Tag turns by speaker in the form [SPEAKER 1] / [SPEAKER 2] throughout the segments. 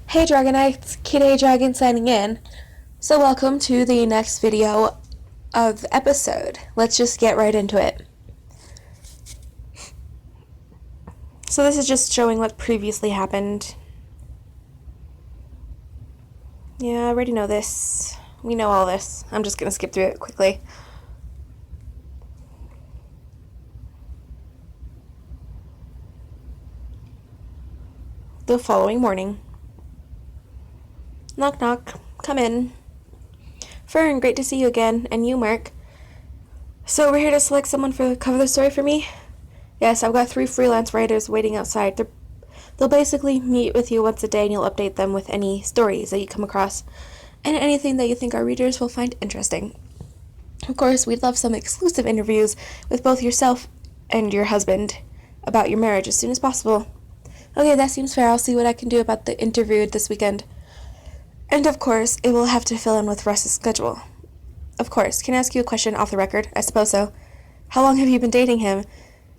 [SPEAKER 1] Hey Dragonites, Kid A Dragon signing in. So welcome to the next video of the episode. Let's just get right into it. So this is just showing what previously happened. Yeah, I already know this. We know all this. I'm just gonna skip through it quickly. The following morning. Knock knock. Come in. Fern, great to see you again. And you, Mark. So we're here to select someone for the cover of the story for me? Yes, I've got 3 freelance writers waiting outside. They'll basically meet with you once a day and you'll update them with any stories that you come across and anything that you think our readers will find interesting. Of course, we'd love some exclusive interviews with both yourself and your husband about your marriage as soon as possible. Okay, that seems fair. I'll see what I can do about the interview this weekend. And of course, it will have to fill in with Russ's schedule. Of course. Can I ask you a question off the record? I suppose so. How long have you been dating him?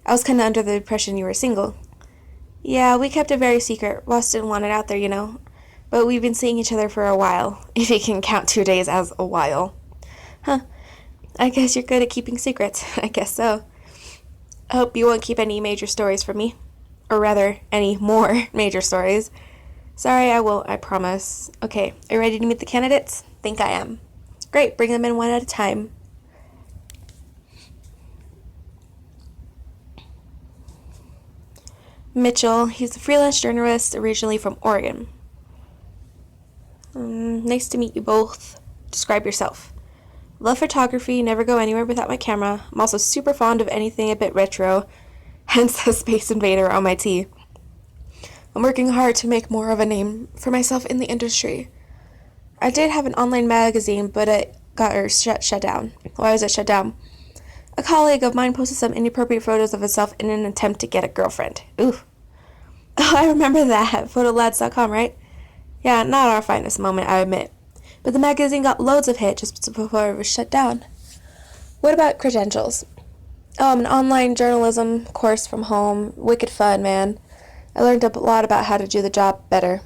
[SPEAKER 1] I was kind of under the impression you were single. Yeah, we kept it very secret. Russ didn't want it out there, you know. But we've been seeing each other for a while, if you can count 2 days as a while. Huh. I guess you're good at keeping secrets. I guess so. I hope you won't keep any major stories from me. Or rather, any more major stories. Sorry, I won't, I promise. Okay, are you ready to meet the candidates? Think I am. Great, bring them in one at a time. Mitchell, he's a freelance journalist originally from Oregon. Nice to meet you both. Describe yourself. Love photography, never go anywhere without my camera. I'm also super fond of anything a bit retro, hence the Space Invader on my tee. I'm working hard to make more of a name for myself in the industry. I did have an online magazine, but it got shut down. Why was it shut down? A colleague of mine posted some inappropriate photos of himself in an attempt to get a girlfriend. Ooh. Oh, I remember that. Photolads.com, right? Yeah, not our finest moment, I admit. But the magazine got loads of hits just before it was shut down. What about credentials? An online journalism course from home. Wicked fun, man. I learned a lot about how to do the job better.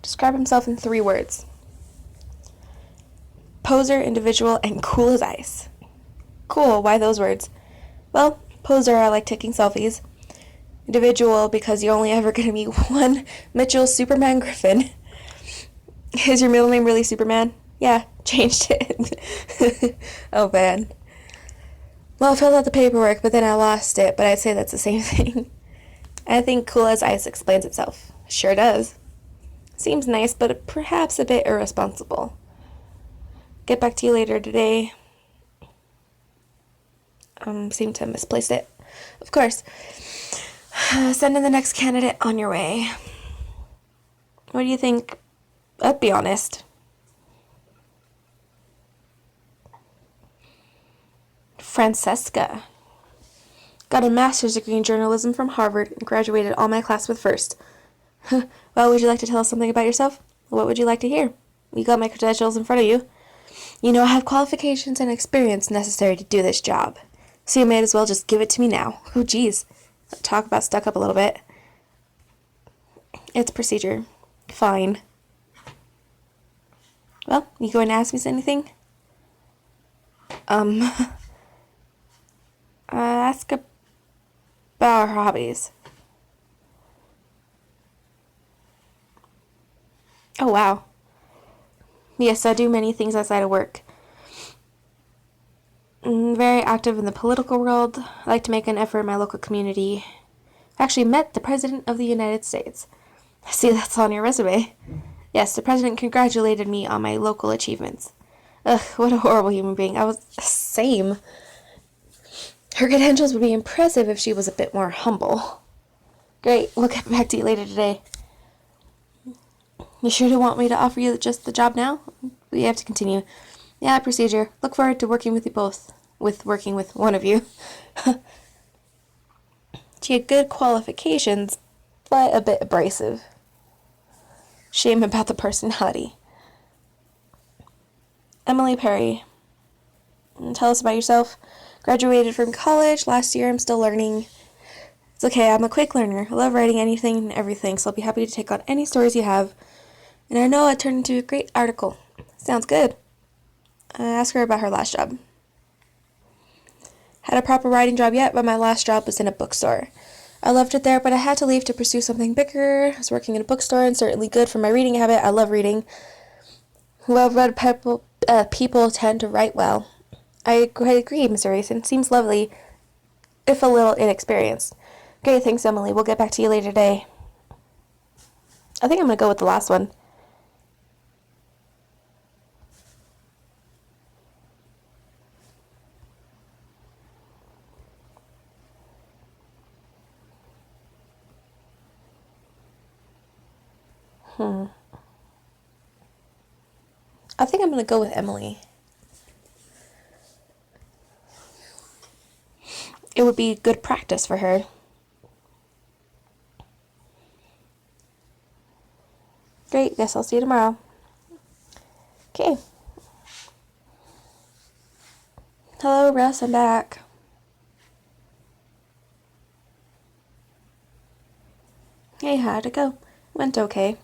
[SPEAKER 1] Describe himself in 3 words. Poser, individual, and cool as ice. Cool, why those words? Well, poser, I like taking selfies. Individual, because you're only ever going to meet one Mitchell Superman Griffin. Is your middle name really Superman? Yeah, changed it. Oh, man. Well, I filled out the paperwork, but then I lost it, but I'd say that's the same thing. I think cool as ice explains itself. Sure does. Seems nice, but perhaps a bit irresponsible. Get back to you later today. Seem to have misplaced it. Of course. Send in the next candidate on your way. What do you think? Be honest. Francesca. Got a master's degree in journalism from Harvard and graduated all my class with first. Well, would you like to tell us something about yourself? What would you like to hear? You got my credentials in front of you. You know I have qualifications and experience necessary to do this job. So you may as well just give it to me now. Oh, geez. Talk about stuck up a little bit. It's procedure. Fine. Well, you going to ask me anything? Ask about our hobbies. Oh, wow. Yes, I do many things outside of work. Very active in the political world. I like to make an effort in my local community. I actually met the President of the United States. See, that's on your resume. Yes, the President congratulated me on my local achievements. Ugh, what a horrible human being. I was the same. Her credentials would be impressive if she was a bit more humble. Great, we'll get back to you later today. You sure do want me to offer you just the job now? We have to continue. Yeah, procedure. Look forward to working with you both. Working with one of you. She had good qualifications, but a bit abrasive. Shame about the personality. Emily Perry. Tell us about yourself. Graduated from college last year. I'm still learning. It's okay, I'm a quick learner. I love writing anything and everything, so I'll be happy to take on any stories you have. And I know it turned into a great article. Sounds good. Ask her about her last job. Had a proper writing job yet, but my last job was in a bookstore. I loved it there, but I had to leave to pursue something bigger. I was working in a bookstore and certainly good for my reading habit. I love reading. Well-read people tend to write well. I quite agree, Miss Erison. Seems lovely, if a little inexperienced. Great, thanks, Emily. We'll get back to you later today. I think I'm going to go with the last one. I think I'm going to go with Emily. It would be good practice for her. Great, guess I'll see you tomorrow. Okay. Hello, Russ, I'm back. Hey, how'd it go? Went okay.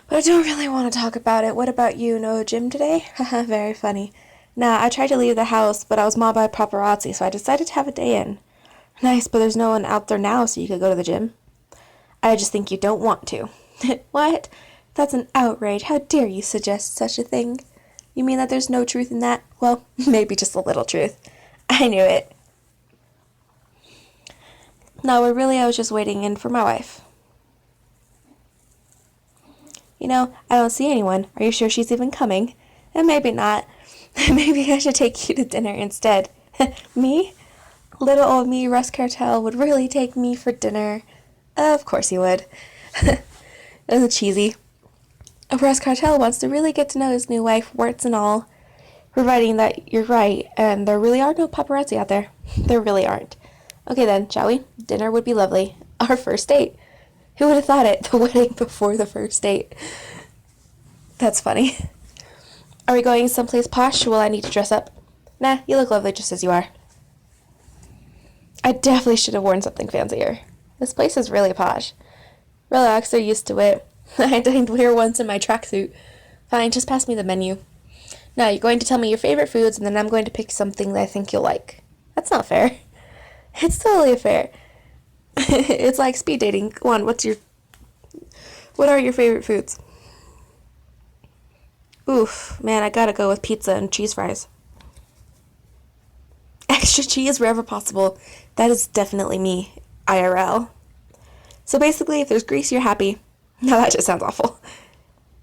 [SPEAKER 1] But I don't really want to talk about it. What about you? No gym today? Haha, very funny. Nah, I tried to leave the house, but I was mobbed by paparazzi, so I decided to have a day in. Nice, but there's no one out there now, so you could go to the gym. I just think you don't want to. What? That's an outrage. How dare you suggest such a thing? You mean that there's no truth in that? Well, maybe just a little truth. I knew it. No, but really I was just waiting in for my wife. You know, I don't see anyone. Are you sure she's even coming? And maybe not. Maybe I should take you to dinner instead. Me? Little old me, Russ Cartel, would really take me for dinner. Of course he would. That's cheesy. Russ Cartel wants to really get to know his new wife, warts and all. Providing that you're right, and there really are no paparazzi out there. There really aren't. Okay then, shall we? Dinner would be lovely. Our first date. Who would have thought it? The wedding before the first date. That's funny. Are we going someplace posh? Will I need to dress up? Nah, you look lovely just as you are. I definitely should have worn something fancier. This place is really posh. Relax, they're used to it. I didn't wear once in my tracksuit. Fine, just pass me the menu. Now, you're going to tell me your favorite foods, and then I'm going to pick something that I think you'll like. That's not fair. It's totally fair. It's like speed dating. Go on, what are your favorite foods? Oof, man, I gotta go with pizza and cheese fries. Extra cheese wherever possible. That is definitely me, IRL. So basically, if there's grease, you're happy. Now that just sounds awful.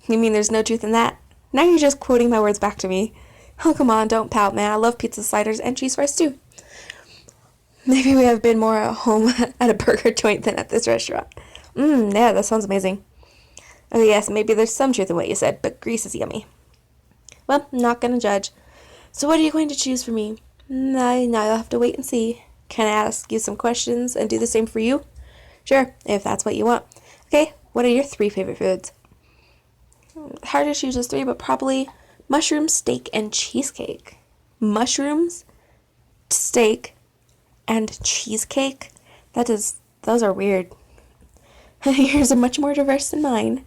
[SPEAKER 1] You mean there's no truth in that? Now you're just quoting my words back to me. Oh, come on, don't pout, man. I love pizza sliders and cheese fries, too. Maybe we have been more at home at a burger joint than at this restaurant. Yeah, that sounds amazing. Oh, yes, maybe there's some truth in what you said, but grease is yummy. Well, not gonna judge. So what are you going to choose for me? No, you'll have to wait and see. Can I ask you some questions and do the same for you? Sure, if that's what you want. Okay, what are your 3 favorite foods? Hard to choose just 3, but probably mushroom, steak, and cheesecake. Mushrooms, steak, and cheesecake? Those are weird. Yours are much more diverse than mine.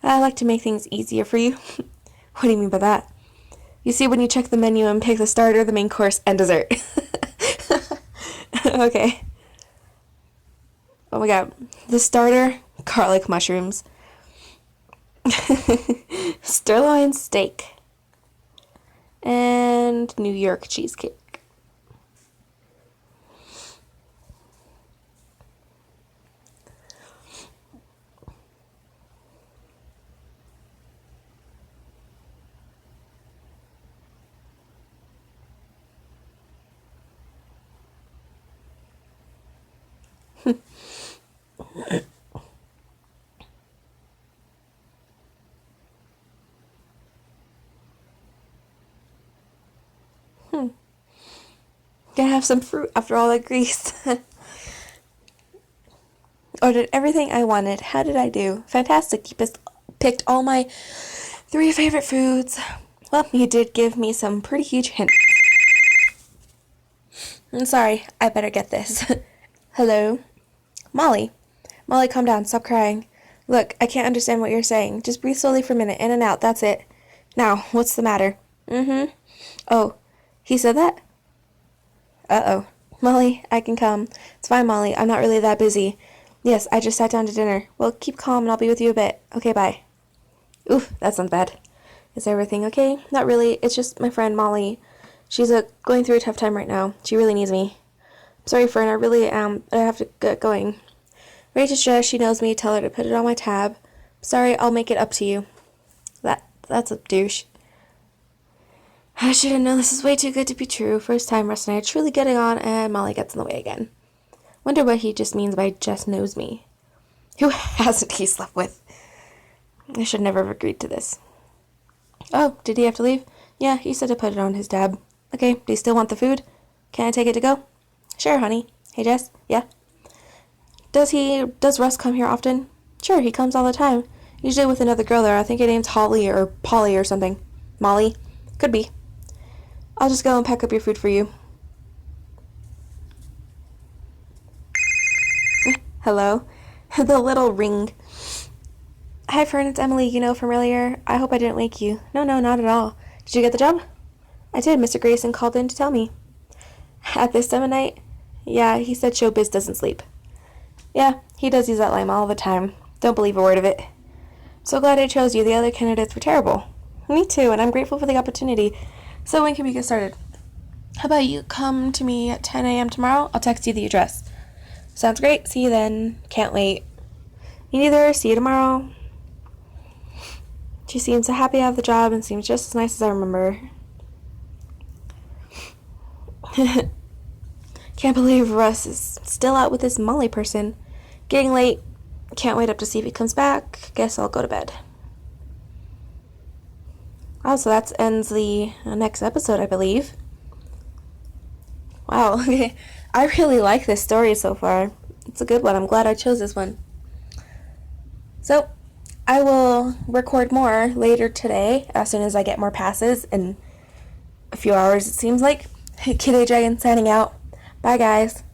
[SPEAKER 1] I like to make things easier for you. What do you mean by that? You see, when you check the menu and pick the starter, the main course, and dessert. Okay. Oh my god. The starter, garlic mushrooms. Sirloin steak. And New York cheesecake. Gonna have some fruit after all that grease. Ordered everything I wanted. How did I do? Fantastic. You picked all my 3 favorite foods. Well, you did give me some pretty huge hints. I'm sorry. I better get this. Hello? Molly. Molly, calm down. Stop crying. Look, I can't understand what you're saying. Just breathe slowly for a minute. In and out. That's it. Now, what's the matter? Mm-hmm. Oh, he said that? Uh-oh. Molly, I can come. It's fine, Molly. I'm not really that busy. Yes, I just sat down to dinner. Well, keep calm and I'll be with you a bit. Okay, bye. Oof, that sounds bad. Is everything okay? Not really. It's just my friend Molly. She's going through a tough time right now. She really needs me. Sorry, Fern. I really am. I have to get going. Rachel's stressed. She knows me. Tell her to put it on my tab. Sorry, I'll make it up to you. That's a douche. I should have known this is way too good to be true. First time Russ and I are truly getting on, and Molly gets in the way again. Wonder what he just means by just knows me. Who hasn't he slept with? I should never have agreed to this. Oh, did he have to leave? Yeah, he said to put it on his tab. Okay, do you still want the food? Can I take it to go? Sure, honey. Hey, Jess? Yeah? Does Russ come here often? Sure, he comes all the time. Usually with another girl there. I think her name's Holly or Polly or something. Molly? Could be. I'll just go and pack up your food for you. Hello? The little ring. Hi, Fern, it's Emily, from earlier. I hope I didn't wake you. No, not at all. Did you get the job? I did. Mr. Grayson called in to tell me. At this time of night? Yeah, he said showbiz doesn't sleep. Yeah, he does use that line all the time. Don't believe a word of it. So glad I chose you. The other candidates were terrible. Me too, and I'm grateful for the opportunity. So when can we get started? How about you come to me at 10 a.m. tomorrow? I'll text you the address. Sounds great. See you then. Can't wait. Me neither. See you tomorrow. She seems so happy to have the job and seems just as nice as I remember. Can't believe Russ is still out with this Molly person. Getting late. Can't wait up to see if he comes back. Guess I'll go to bed. Oh, so that ends the next episode, I believe. Wow, okay. I really like this story so far. It's a good one. I'm glad I chose this one. So, I will record more later today as soon as I get more passes in a few hours, it seems like. Kid A Dragon signing out. Bye, guys.